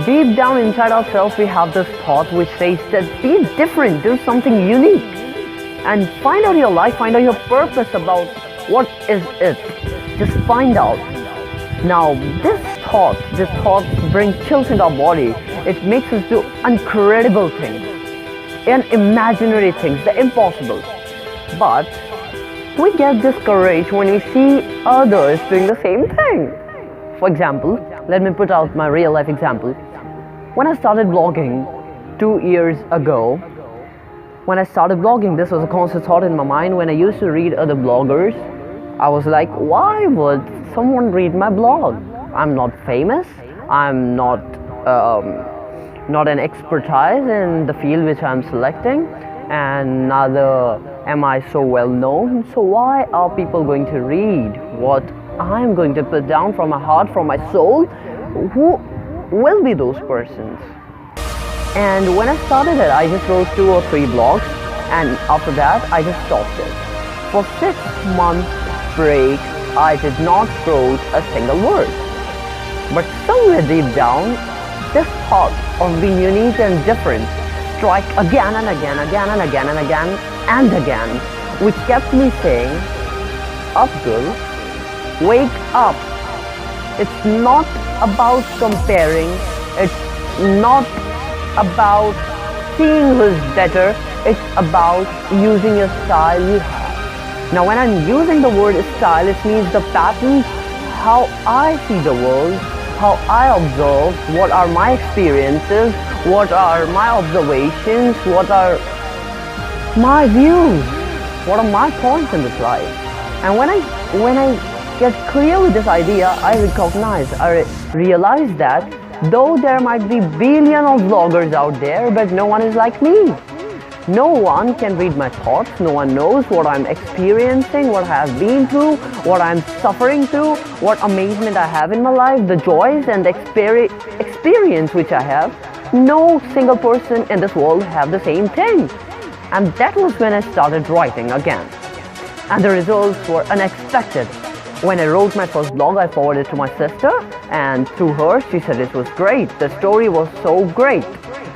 Deep down inside ourselves, we have this thought which says that be different, do something unique, and find out your life, find out your purpose about what is it. Just find out. Now, these thoughts bring chills into our body. It makes us do incredible things, unimaginary things, the impossible. But we get discouraged when we see others doing the same thing. For example, let me put out my real life example. When I started blogging 2 years ago, this was a constant thought in my mind. When I used to read other bloggers, I was like, why would someone read my blog? I'm not famous. I'm not an expertise in the field which I'm selecting, and neither am I so well known. So why are people going to read what I'm going to put down from my heart, from my soul? Who will be those persons? And when I started it, I just wrote 2 or 3 blogs, and after that I just stopped it. For 6 months break, I did not wrote a single word. But somewhere deep down, this thought of being unique and different strike again and again, and again, which kept me saying, Abdul, wake up. It's not about comparing. It's not about seeing who's better. It's about using your style you have. Now, when I'm using the word style, it means the pattern, how I see the world, how I observe, what are my experiences, what are my observations, what are my views, what are my points in this life. And when I get clear with this idea, I realize that though there might be billions of bloggers out there, but no one is like me. No one can read my thoughts. No one knows what I'm experiencing, what I have been through, what I'm suffering through, what amazement I have in my life, the joys and the experience which I have. No single person in this world have the same thing. And that was when I started writing again. And the results were unexpected. When I wrote my first blog, I forwarded it to my sister, and through her, she said it was great. The story was so great.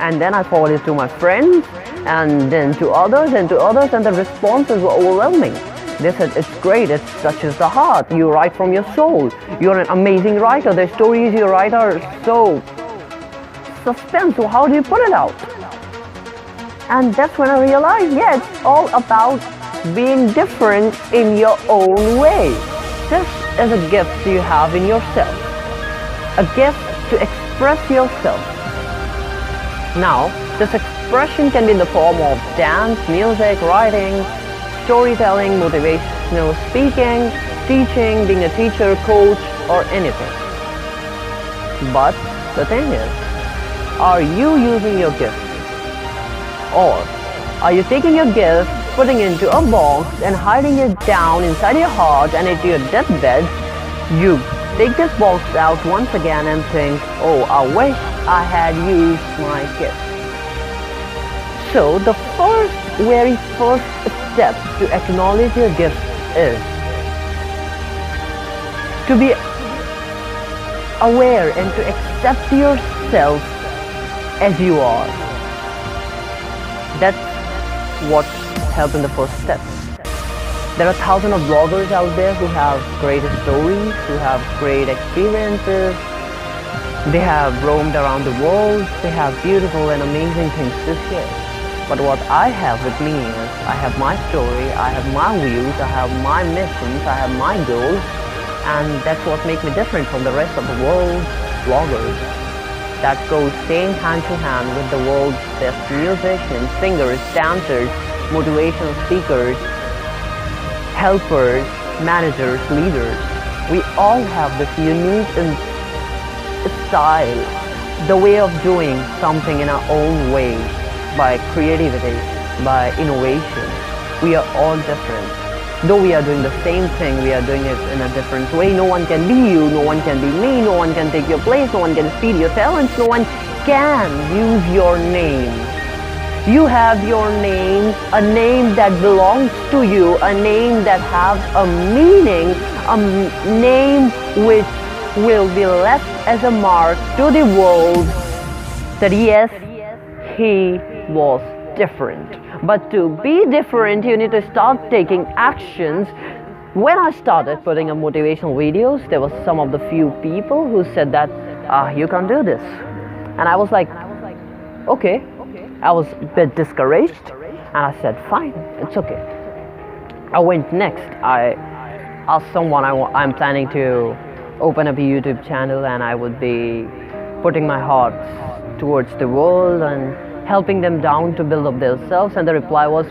And then I forwarded it to my friends, and then to others, and the responses were overwhelming. They said, it's great, it touches the heart, you write from your soul, you're an amazing writer, the stories you write are so suspenseful, how do you put it out? And that's when I realized, yeah, it's all about being different in your own way. This is a gift you have in yourself, a gift to express yourself. Now, this expression can be in the form of dance, music, writing, storytelling, motivational speaking, teaching, being a teacher, coach, or anything. But the thing is, are you using your gift? Or are you taking your gift, putting it into a box and hiding it down inside your heart, and at your deathbed, you take this box out once again and think, oh, I wish I had used my gift. So the very first step to acknowledge your gift is to be aware and to accept yourself as you are. That's what helps in the first step. There are thousands of bloggers out there who have great stories, who have great experiences. They have roamed around the world. They have beautiful and amazing things to share. But what I have with me is, I have my story, I have my views, I have my missions, I have my goals, and that's what makes me different from the rest of the world's bloggers. That goes same hand to hand with the world's best musicians, singers, dancers, motivational speakers, helpers, managers, leaders. We all have this unique style, the way of doing something in our own way, by creativity, by innovation. We are all different. Though we are doing the same thing, we are doing it in a different way. No one can be you, no one can be me, no one can take your place, no one can feed your talents, no one can use your name. You have your name, a name that belongs to you, a name that has a meaning, a name which will be left as a mark to the world that yes, he was different. But to be different, you need to start taking actions. When I started putting up motivational videos, there was some of the few people who said that you can't do this, and I was like, okay. I was a bit discouraged, and I said, fine, it's okay. I went next. I asked someone I'm planning to open up a YouTube channel, and I would be putting my heart towards the world and helping them down to build up themselves. And the reply was,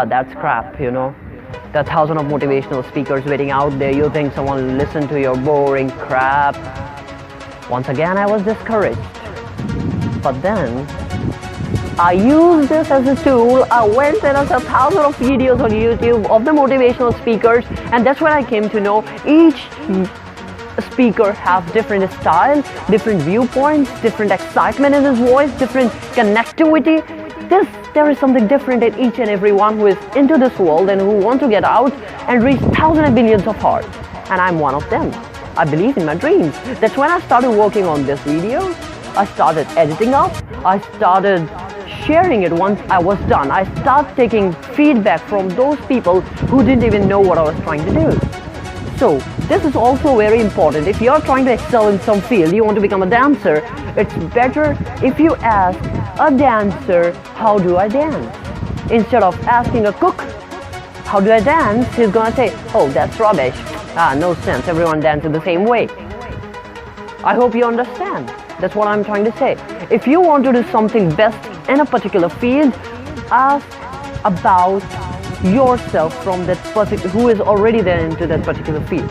that's crap, you know. There are thousands of motivational speakers waiting out there. You think someone will listen to your boring crap? Once again, I was discouraged. But then, I used this as a tool. I went and I saw thousands of videos on YouTube of the motivational speakers, and that's when I came to know each speaker has different style, different viewpoints, different excitement in his voice, different connectivity. There is something different in each and every one who is into this world and who want to get out and reach thousands and billions of hearts. And I'm one of them. I believe in my dreams. That's when I started working on this video. I started editing up. I started sharing it once I was done. I started taking feedback from those people who didn't even know what I was trying to do. So this is also very important. If you're trying to excel in some field, you want to become a dancer, it's better if you ask a dancer, how do I dance? Instead of asking a cook, how do I dance? He's gonna say, oh, that's rubbish. No sense, everyone dances the same way. I hope you understand. That's what I'm trying to say. If you want to do something best in a particular field, ask about yourself from that person who is already there into that particular field.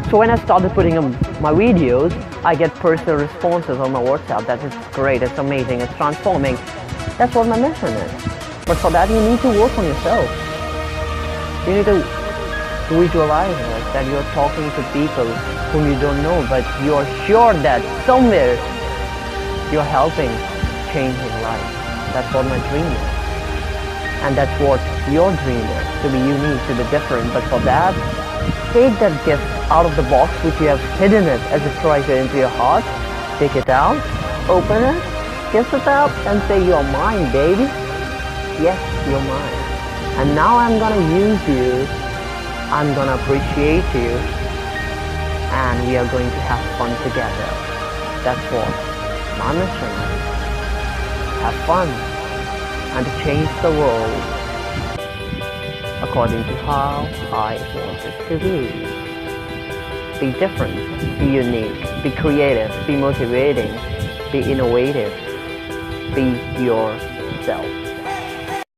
So when I started putting up my videos, I get personal responses on my WhatsApp. That is great, it's amazing, it's transforming. That's what my mission is. But for that, you need to work on yourself. You need to visualize it, that you're talking to people whom you don't know, but you're sure that somewhere you're helping change his life. That's what my dream is. And that's what your dream is, to be unique, to be different. But for that, take that gift out of the box which you have hidden it as a treasure into your heart. Take it out, open it, kiss it up, and say, you're mine, baby. Yes, you're mine. And now I'm gonna use you. I'm gonna appreciate you. And we are going to have fun together. That's what my mission is. Have fun and to change the world according to how I want it to be. Be different, be unique, be creative, be motivating, be innovative, be yourself.